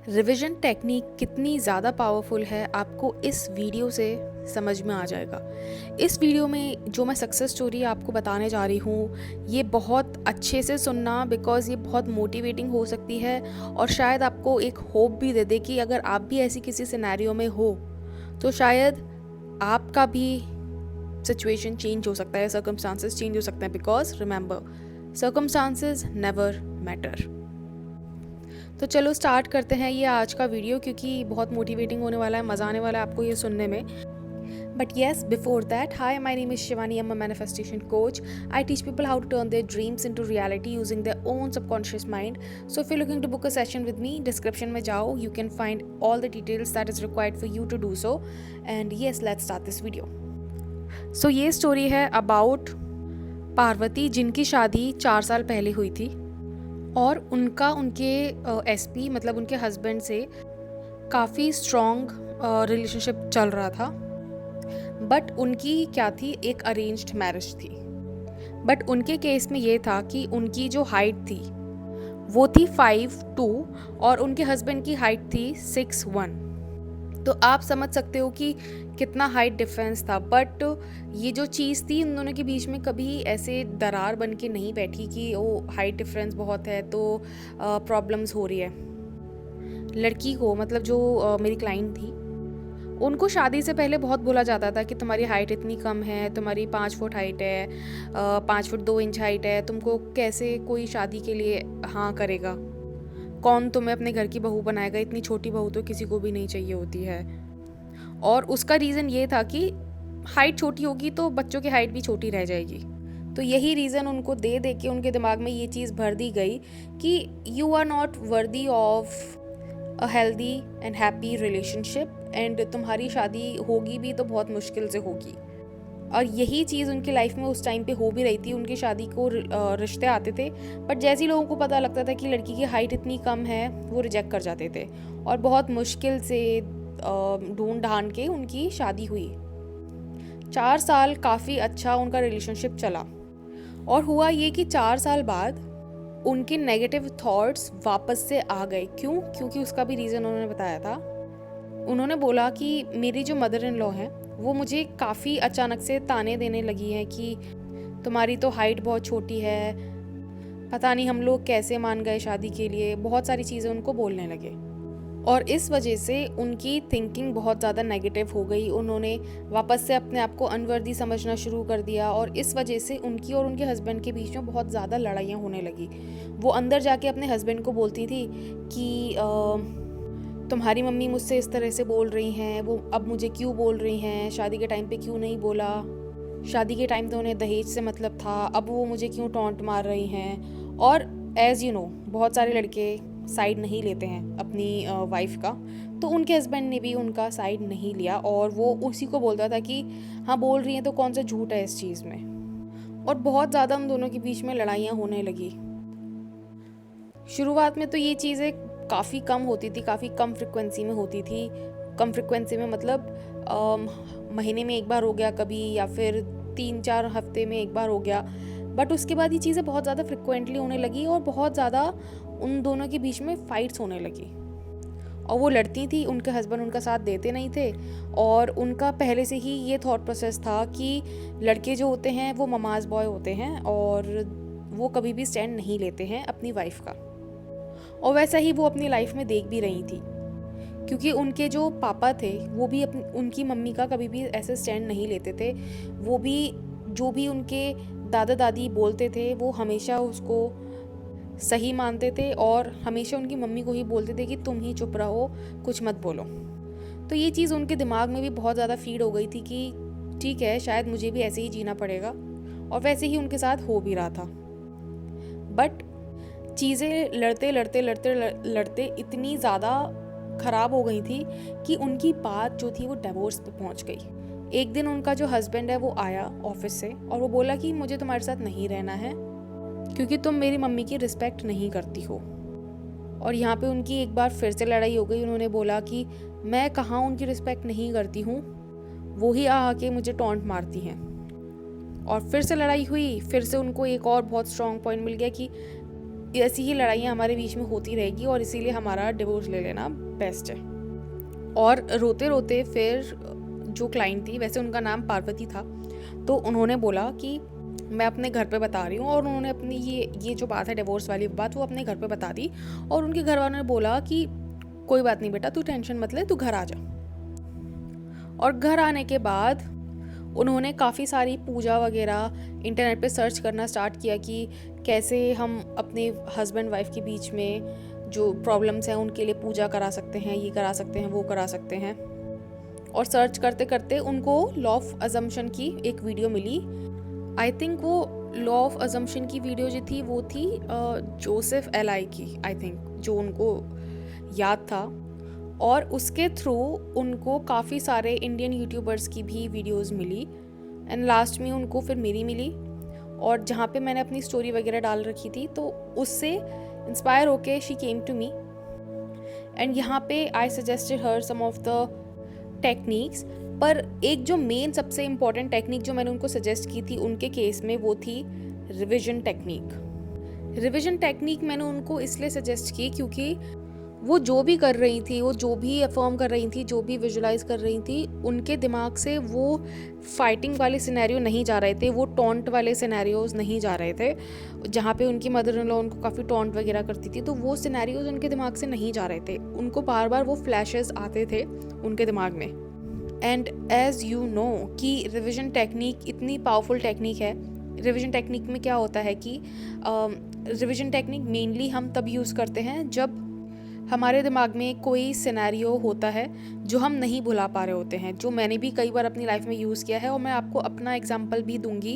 Revision technique कितनी ज़्यादा powerful है आपको इस वीडियो से समझ में आ जाएगा। इस वीडियो में जो मैं सक्सेस स्टोरी आपको बताने जा रही हूँ ये बहुत अच्छे से सुनना, बिकॉज़ ये बहुत मोटिवेटिंग हो सकती है और शायद आपको एक होप भी दे दे कि अगर आप भी ऐसी किसी सिनेरियो में हो तो शायद आपका भी सिचुएशन चेंज हो सकता है, सर्कमस्टांसेस चेंज हो सकते हैं। Because remember, circumstances never matter. तो चलो स्टार्ट करते हैं ये आज का वीडियो, क्योंकि बहुत मोटिवेटिंग होने वाला है, मज़ा आने वाला है आपको ये सुनने में। But yes, before that, hi, my name is Shivani. I'm a manifestation coach. I teach people how to turn their dreams into reality using their own subconscious mind. So if you're looking to book a session with me, description में जाओ, you can find all the details that is required for you to do so. And yes, let's start this video. So ये story है about Parvati, जिनकी शादी 4 साल पहले हुई थी और उनका उनके एसपी मतलब उनके हस्बैंड से काफ़ी स्ट्रॉन्ग रिलेशनशिप चल रहा था। बट उनकी क्या थी, एक अरेंज्ड मैरिज थी। बट उनके केस में ये था कि उनकी जो हाइट थी वो थी 5'2" और उनके हस्बैंड की हाइट थी 6'1". तो आप समझ सकते हो कि कितना हाइट डिफरेंस था। बट ये जो चीज़ थी उन दोनों के बीच में कभी ऐसे दरार बन के नहीं बैठी कि वो हाइट डिफरेंस बहुत है तो प्रॉब्लम्स हो रही है। लड़की को मतलब जो मेरी क्लाइंट थी, उनको शादी से पहले बहुत बोला जाता था कि तुम्हारी हाइट इतनी कम है, तुम्हारी 5 फुट हाइट है, 5 फुट 2 इंच हाइट है, तुमको कैसे कोई शादी के लिए हाँ करेगा, कौन तुम्हें अपने घर की बहू बनाएगा, इतनी छोटी बहू तो किसी को भी नहीं चाहिए होती है। और उसका रीज़न ये था कि हाइट छोटी होगी तो बच्चों की हाइट भी छोटी रह जाएगी। तो यही रीज़न उनको दे दे के उनके दिमाग में ये चीज़ भर दी गई कि you are not worthy of a healthy and happy relationship, and तुम्हारी शादी होगी भी तो बहुत मुश्किल से होगी। और यही चीज़ उनकी लाइफ में उस टाइम पे हो भी रही थी। उनकी शादी को रिश्ते आते थे, बट जैसे ही लोगों को पता लगता था कि लड़की की हाइट इतनी कम है, वो रिजेक्ट कर जाते थे और बहुत मुश्किल से ढूंढ ढांड के उनकी शादी हुई। 4 साल काफ़ी अच्छा उनका रिलेशनशिप चला और हुआ ये कि 4 साल बाद उनके नेगेटिव थॉट्स वापस से आ गए। क्यों? क्योंकि उसका भी रीज़न उन्होंने बताया था। उन्होंने बोला कि मेरी जो मदर इन लॉ हैं वो मुझे काफ़ी अचानक से ताने देने लगी हैं कि तुम्हारी तो हाइट बहुत छोटी है, पता नहीं हम लोग कैसे मान गए शादी के लिए। बहुत सारी चीज़ें उनको बोलने लगे और इस वजह से उनकी थिंकिंग बहुत ज़्यादा नेगेटिव हो गई। उन्होंने वापस से अपने आप को अनवर्दी समझना शुरू कर दिया और इस वजह से उनकी और उनके हस्बैंड के बीच में बहुत ज़्यादा लड़ाइयाँ होने लगी। वो अंदर जाके अपने हस्बैंड को बोलती थी कि तुम्हारी मम्मी मुझसे इस तरह से बोल रही हैं, वो अब मुझे क्यों बोल रही हैं, शादी के टाइम पे क्यों नहीं बोला, शादी के टाइम तो उन्हें दहेज से मतलब था, अब वो मुझे क्यों टॉन्ट मार रही हैं। और एज़ यू नो, बहुत सारे लड़के साइड नहीं लेते हैं अपनी वाइफ का, तो उनके हस्बैंड ने भी उनका साइड नहीं लिया और वो उसी को बोलता था कि हाँ बोल रही हैं तो कौन सा झूठ है इस चीज़ में। और बहुत ज़्यादा उन दोनों के बीच में लड़ाइयाँ होने लगी। शुरुआत में तो ये चीज़ें काफ़ी कम होती थी, काफ़ी कम फ्रिक्वेंसी में होती थी। कम फ्रिक्वेंसी में मतलब महीने में एक बार हो गया कभी, या फिर 3-4 हफ्ते में एक बार हो गया। बट उसके बाद ये चीज़ें बहुत ज़्यादा फ्रिक्वेंटली होने लगी और बहुत ज़्यादा उन दोनों के बीच में फ़ाइट्स होने लगी। और वो लड़ती थी, उनके हस्बैंड उनका साथ देते नहीं थे और उनका पहले से ही ये थॉट प्रोसेस था कि लड़के जो होते हैं वो ममाज बॉय होते हैं और वो कभी भी स्टैंड नहीं लेते हैं अपनी वाइफ का। और वैसा ही वो अपनी लाइफ में देख भी रही थी, क्योंकि उनके जो पापा थे वो भी उनकी मम्मी का कभी भी ऐसे स्टैंड नहीं लेते थे। वो भी जो भी उनके दादा दादी बोलते थे वो हमेशा उसको सही मानते थे और हमेशा उनकी मम्मी को ही बोलते थे कि तुम ही चुप रहो, कुछ मत बोलो। तो ये चीज़ उनके दिमाग में भी बहुत ज़्यादा फीड हो गई थी कि ठीक है, शायद मुझे भी ऐसे ही जीना पड़ेगा, और वैसे ही उनके साथ हो भी रहा था। बट चीज़ें लड़ते लड़ते लड़ते लड़ते इतनी ज़्यादा ख़राब हो गई थी कि उनकी बात जो थी वो डिवोर्स पे पहुंच गई। एक दिन उनका जो हस्बैंड है वो आया ऑफिस से और वो बोला कि मुझे तुम्हारे साथ नहीं रहना है क्योंकि तुम मेरी मम्मी की रिस्पेक्ट नहीं करती हो। और यहाँ पे उनकी एक बार फिर से लड़ाई हो गई। उन्होंने बोला कि मैं कहाँ उनकी रिस्पेक्ट नहीं करती हूँ, वो ही आके मुझे टॉन्ट मारती हैं। और फिर से लड़ाई हुई। फिर से उनको एक और बहुत स्ट्रॉन्ग पॉइंट मिल गया कि ऐसी ही लड़ाइयाँ हमारे बीच में होती रहेगी और इसीलिए हमारा डिवोर्स ले लेना बेस्ट है। और रोते रोते फिर जो क्लाइंट थी, वैसे उनका नाम पार्वती था, तो उन्होंने बोला कि मैं अपने घर पे बता रही हूँ, और उन्होंने अपनी ये जो बात है डिवोर्स वाली बात, वो अपने घर पे बता दी। और उनके घर वालों ने बोला कि कोई बात नहीं बेटा, तू टेंशन मत ले, तू घर आ जा। और घर आने के बाद उन्होंने काफ़ी सारी पूजा वगैरह इंटरनेट पे सर्च करना स्टार्ट किया कि कैसे हम अपने हस्बैंड वाइफ के बीच में जो प्रॉब्लम्स हैं उनके लिए पूजा करा सकते हैं, ये करा सकते हैं, वो करा सकते हैं। और सर्च करते करते उनको लॉ ऑफ अजम्पशन की एक वीडियो मिली। आई थिंक वो लॉ ऑफ अजम्पशन की वीडियो जो थी वो थी जोसेफ एलाई की, आई थिंक, जो उनको याद था। और उसके थ्रू उनको काफ़ी सारे इंडियन यूट्यूबर्स की भी वीडियोस मिली, एंड लास्ट में उनको फिर मेरी मिली। और जहाँ पे मैंने अपनी स्टोरी वगैरह डाल रखी थी, तो उससे इंस्पायर होके she came to me, and यहाँ पे I suggested her some of the techniques. पर एक जो मेन सबसे इम्पॉर्टेंट टेक्निक जो मैंने उनको सजेस्ट की थी उनके केस में, वो थी रिविजन टेक्निक। रिविजन टेक्निक मैंने उनको इसलिए सजेस्ट की क्योंकि वो जो भी कर रही थी, वो जो भी अफर्म कर रही थी, जो भी विजुलाइज कर रही थी, उनके दिमाग से वो फाइटिंग वाले सिनेरियो नहीं जा रहे थे, वो टॉन्ट वाले सिनेरियोज नहीं जा रहे थे, जहाँ पे उनकी मदर इन लॉ उनको काफ़ी टॉन्ट वगैरह करती थी, तो वो सिनेरियोज उनके दिमाग से नहीं जा रहे थे। उनको बार बार वो फ्लैशेस आते थे उनके दिमाग में। एंड एज यू नो कि रिविजन टेक्निक इतनी पावरफुल टेक्निक है। रिविजन टेक्निक में क्या होता है कि रिविजन टेक्निक मेनली हम तब यूज़ करते हैं जब हमारे दिमाग में कोई सिनेरियो होता है जो हम नहीं भुला पा रहे होते हैं, जो मैंने भी कई बार अपनी लाइफ में यूज़ किया है। और मैं आपको अपना एग्जांपल भी दूंगी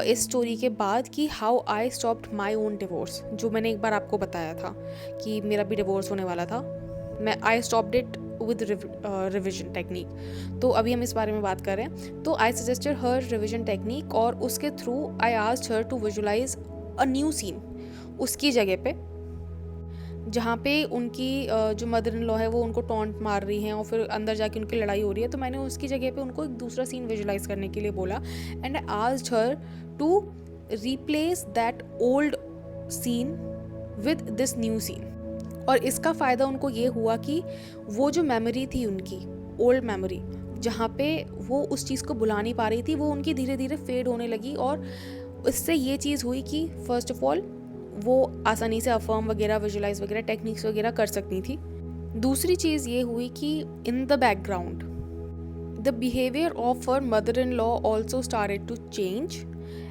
इस स्टोरी के बाद कि how I stopped my own divorce, जो मैंने एक बार आपको बताया था कि मेरा भी डिवोर्स होने वाला था। I stopped it with revision technique. तो अभी हम इस बारे में बात कर रहे हैं। तो I suggested her revision technique, और उसके through I asked her to visualise a new scene उसकी जगह पे, जहाँ पे उनकी जो मदर इन लॉ है वो उनको टॉन्ट मार रही हैं और फिर अंदर जाके उनकी लड़ाई हो रही है। तो मैंने उसकी जगह पे उनको एक दूसरा सीन विजुलाइज करने के लिए बोला, and I asked her to replace that old scene with this new scene. और इसका फ़ायदा उनको ये हुआ कि वो जो मेमोरी थी उनकी, ओल्ड मेमोरी, जहाँ पे वो उस चीज़ को भुला नहीं पा रही थी, वो उनकी धीरे धीरे फेड होने लगी। और इससे ये चीज़ हुई कि फर्स्ट ऑफ ऑल वो आसानी से अफर्म वगैरह, विजुलाइज वगैरह, टेक्निक्स वगैरह कर सकती थी। दूसरी चीज़ ये हुई कि in the background the behaviour of her mother in law also started to change,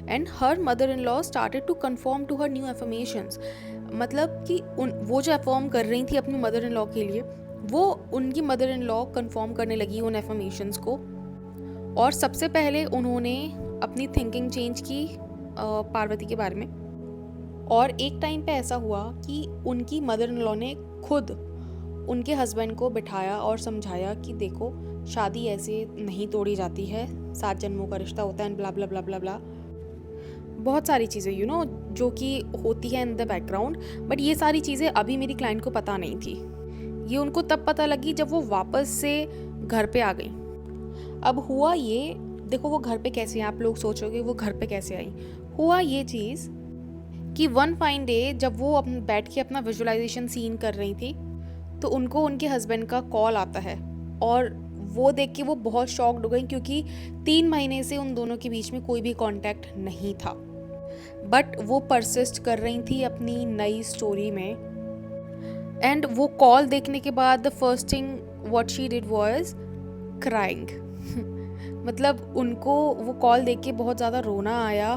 and her mother in law started to confirm to her new affirmations. मतलब कि वो जो अफर्म कर रही थी अपनी मदर इन लॉ के लिए, वो उनकी मदर इन लॉ कन्फर्म करने लगी उन एफर्मेशंस को। और सबसे पहले उन्होंने अपनी थिंकिंग चेंज की पार्वती के बारे में। और एक टाइम पे ऐसा हुआ कि उनकी मदर इन लॉ ने खुद उनके हस्बैंड को बिठाया और समझाया कि देखो, शादी ऐसे नहीं तोड़ी जाती है, 7 जन्मों का रिश्ता होता है, एंड ब्ला ब्ला ब्ला ब्ला ब्ला, बहुत सारी चीज़ें यू नो जो कि होती है इन द बैकग्राउंड। बट ये सारी चीज़ें अभी मेरी क्लाइंट को पता नहीं थी। ये उनको तब पता लगी जब वो वापस से घर पे आ गई। अब हुआ ये, देखो वो घर पे कैसे हैं, आप लोग सोचोगे वो घर पे कैसे आई। हुआ ये चीज़ कि वन फाइन डे जब वो बैठ के अपना विजुअलाइजेशन सीन कर रही थी, तो उनको उनके हस्बैंड का कॉल आता है। और वो देख के वो बहुत शॉक्ड हो गई, क्योंकि 3 महीने से उन दोनों के बीच में कोई भी कांटेक्ट नहीं था। बट वो परसिस्ट कर रही थी अपनी नई स्टोरी में। एंड वो कॉल देखने के बाद the first thing what she did was crying. मतलब उनको वो कॉल देख के बहुत ज़्यादा रोना आया,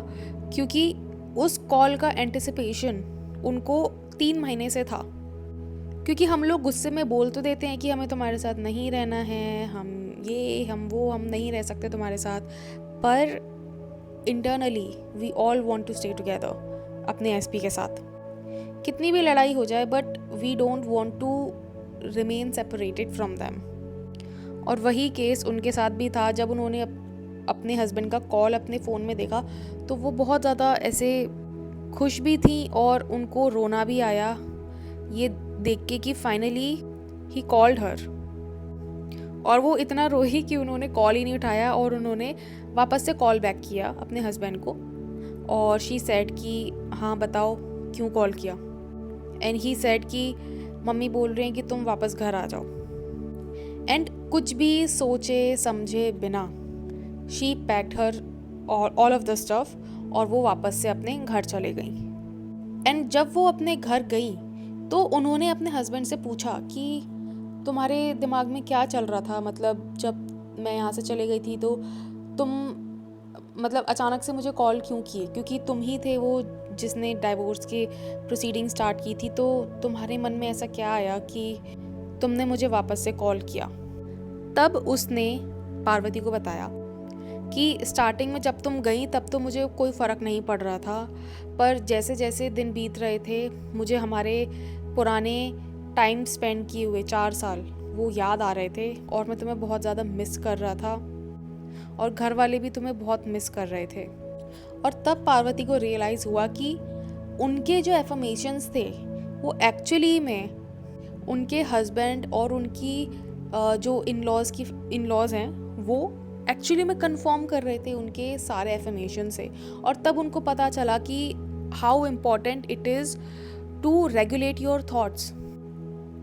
क्योंकि उस कॉल का एंटिसिपेशन उनको 3 महीने से था। क्योंकि हम लोग गुस्से में बोल तो देते हैं कि हमें तुम्हारे साथ नहीं रहना है, हम ये हम वो, हम नहीं रह सकते तुम्हारे साथ, पर internally we all want to stay together अपने एसपी के साथ। कितनी भी लड़ाई हो जाए, but we don't want to remain separated from them. और वही केस उनके साथ भी था। जब उन्होंने अपने हस्बैंड का कॉल अपने फ़ोन में देखा, तो वो बहुत ज़्यादा ऐसे खुश भी थी और उनको रोना भी आया ये देख के कि फाइनली ही कॉल्ड हर। और वो इतना रोई कि उन्होंने कॉल ही नहीं उठाया, और उन्होंने वापस से कॉल बैक किया अपने हस्बैंड को। और शी सेड कि हाँ बताओ क्यों कॉल किया। एंड ही सेड कि मम्मी बोल रहे हैं कि तुम वापस घर आ जाओ। एंड कुछ भी सोचे समझे बिना she packed her all of the stuff और वो वापस से अपने घर चले गई। एंड जब वो अपने घर गई तो उन्होंने अपने हस्बैंड से पूछा कि तुम्हारे दिमाग में क्या चल रहा था, मतलब जब मैं यहाँ से चले गई थी तो तुम मतलब अचानक से मुझे कॉल क्यों किए, क्योंकि तुम ही थे वो जिसने डाइवोर्स की प्रोसीडिंग स्टार्ट की थी, तो तुम्हारे मन में ऐसा क्या आया कि तुमने मुझे वापस से कॉल किया। तब उसने पार्वती को बताया कि स्टार्टिंग में जब तुम गई तब तो मुझे कोई फ़र्क नहीं पड़ रहा था, पर जैसे जैसे दिन बीत रहे थे मुझे हमारे पुराने टाइम स्पेंड किए हुए 4 साल वो याद आ रहे थे और मैं तुम्हें बहुत ज़्यादा मिस कर रहा था और घर वाले भी तुम्हें बहुत मिस कर रहे थे। और तब पार्वती को रियलाइज़ हुआ कि उनके जो एफर्मेशंस थे वो एक्चुअली में उनके हस्बैंड और उनकी जो इन लॉज़ हैं वो एक्चुअली में कंफर्म कर रहे थे उनके सारे एफर्मेशन से। और तब उनको पता चला कि how important it is to regulate your thoughts.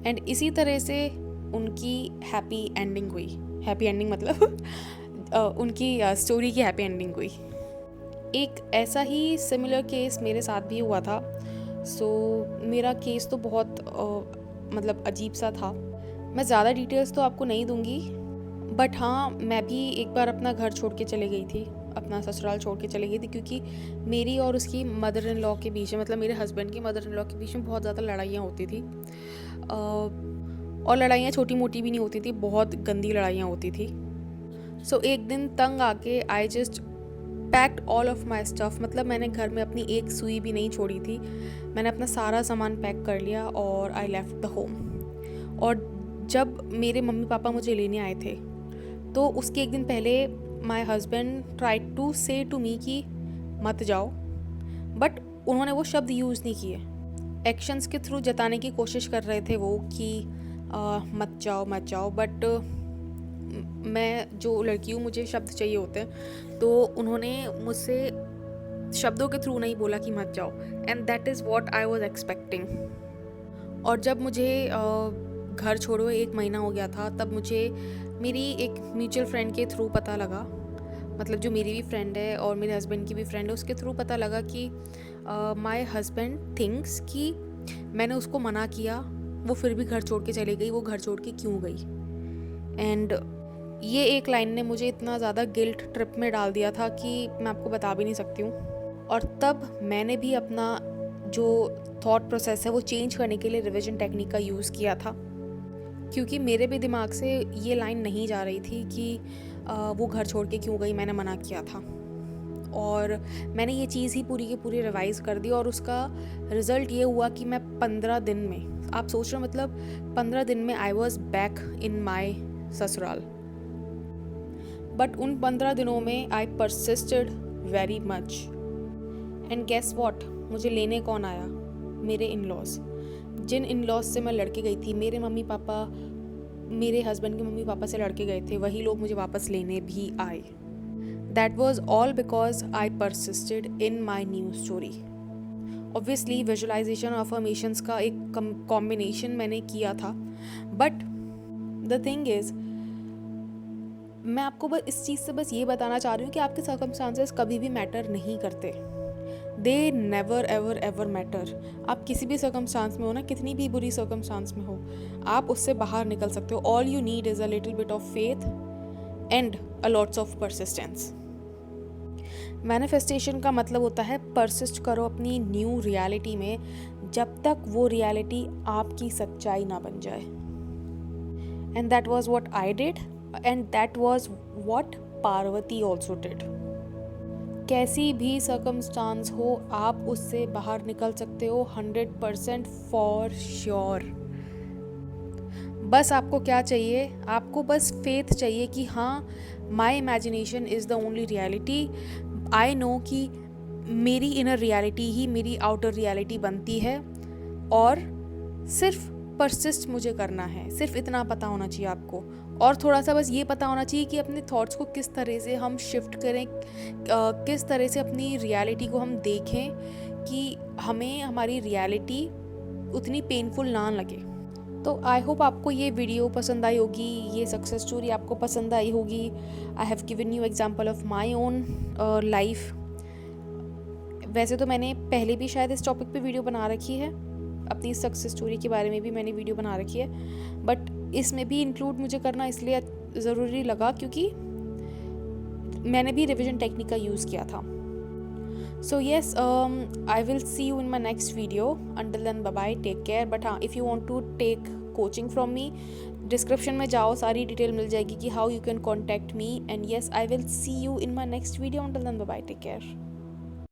And इसी तरह से उनकी हैप्पी एंडिंग हुई। हैप्पी एंडिंग मतलब उनकी स्टोरी की हैप्पी एंडिंग हुई। एक ऐसा ही सिमिलर केस मेरे साथ भी हुआ था। मेरा केस तो बहुत मतलब अजीब सा था। मैं ज़्यादा डिटेल्स तो आपको नहीं दूंगी, बट हाँ, मैं भी एक बार अपना घर छोड़ के चले गई थी, अपना ससुराल छोड़ के चली गई थी, क्योंकि मेरी और उसकी मदर इन लॉ के बीच में, मतलब मेरे हस्बैंड की मदर इन लॉ के बीच में बहुत ज़्यादा लड़ाइयाँ होती थी। और लड़ाइयाँ छोटी मोटी भी नहीं होती थी, बहुत गंदी लड़ाइयाँ होती थी। एक दिन तंग आके I just packed all of my stuff, मतलब मैंने घर में अपनी एक सुई भी नहीं छोड़ी थी। मैंने अपना सारा सामान पैक कर लिया और आई लेफ्ट द होम। और जब मेरे मम्मी पापा मुझे लेने आए थे तो उसके एक दिन पहले माई हस्बैंड ट्राइड टू से टू मी कि मत जाओ, बट उन्होंने वो शब्द यूज़ नहीं किए। एक्शंस के थ्रू जताने की कोशिश कर रहे थे वो कि मत जाओ, बट मैं जो लड़की हूँ, मुझे शब्द चाहिए होते हैं, तो उन्होंने मुझसे शब्दों के थ्रू नहीं बोला कि मत जाओ। And that is what I was expecting. और जब मुझे घर छोड़े हुए 1 महीना हो गया था, तब मुझे मेरी एक म्यूचुअल फ्रेंड के थ्रू पता लगा, मतलब जो मेरी भी फ्रेंड है और मेरे हस्बैंड की भी फ्रेंड है, उसके थ्रू पता लगा कि माय हस्बैंड थिंक्स कि मैंने उसको मना किया, वो फिर भी घर छोड़ के चली गई। वो घर छोड़ के क्यों गई? एंड ये एक लाइन ने मुझे इतना ज़्यादा गिल्ट ट्रिप में डाल दिया था कि मैं आपको बता भी नहीं सकती हूँ। और तब मैंने भी अपना जो थॉट प्रोसेस है वो चेंज करने के लिए रिविजन टेक्निक का यूज़ किया था, क्योंकि मेरे भी दिमाग से ये लाइन नहीं जा रही थी कि वो घर छोड़ के क्यों गई, मैंने मना किया था। और मैंने ये चीज़ ही पूरी की पूरी रिवाइज़ कर दी और उसका रिज़ल्ट ये हुआ कि मैं 15 दिन में, आप सोच रहे हो, मतलब 15 दिन में आई वॉज बैक इन माई ससुराल। बट उन 15 दिनों में I persisted very much. And guess what, मुझे लेने कौन आया? मेरे in laws. Jin in laws से मैं लड़के गई थी, मेरे मम्मी पापा, मेरे हस्बैंड के मम्मी पापा से लड़के गए थे, वही लोग मुझे वापस लेने भी आए। That was all because I persisted in my new story. Obviously visualisation और अफर्मेशंस का एक कॉम्बिनेशन मैंने किया था, बट द थिंग इज़, मैं आपको बस इस चीज़ से बस ये बताना चाह रही हूँ कि आपके सर्कमस्टांसेस कभी भी मैटर नहीं करते। They never ever ever matter. आप किसी भी सर्कमस्टांस में हो ना, कितनी भी बुरी सर्कमस्टांस में हो, आप उससे बाहर निकल सकते हो। All you need is a little bit of faith and a lots of persistence. Manifestation का मतलब होता है परसिस्ट करो अपनी न्यू रियलिटी में, जब तक वो रियलिटी आपकी सच्चाई ना बन जाए। And that was what I did and that was what Parvati also did. कैसी भी सर्कमस्टांस हो, आप उससे बाहर निकल सकते हो 100% फॉर श्योर। बस आपको क्या चाहिए? आपको बस फेथ चाहिए कि हाँ, my imagination is the only reality. I know कि मेरी इनर रियलिटी ही मेरी आउटर रियलिटी बनती है, और सिर्फ परसिस्ट मुझे करना है। सिर्फ इतना पता होना चाहिए आपको, और थोड़ा सा बस ये पता होना चाहिए कि अपने थॉट्स को किस तरह से हम शिफ्ट करें, किस तरह से अपनी रियलिटी को हम देखें कि हमें हमारी रियलिटी उतनी पेनफुल ना लगे। तो आई होप आपको ये वीडियो पसंद आई होगी, ये सक्सेस स्टोरी आपको पसंद आई होगी। I have given you example of my own life. वैसे तो मैंने पहले भी शायद इस टॉपिक पे वीडियो बना रखी है, अपनी सक्सेस स्टोरी के बारे में भी मैंने वीडियो बना रखी है, बट इसमें भी इंक्लूड मुझे करना इसलिए ज़रूरी लगा क्योंकि मैंने भी रिविजन टेक्निक का यूज़ किया था। So yes, I will see you in my next video. Until then, bye bye, take care. But हाँ, if you want to take coaching from me, description में जाओ, सारी डिटेल मिल जाएगी कि how you can contact me. And yes, I will see you in my next video. Until then, bye bye, take care.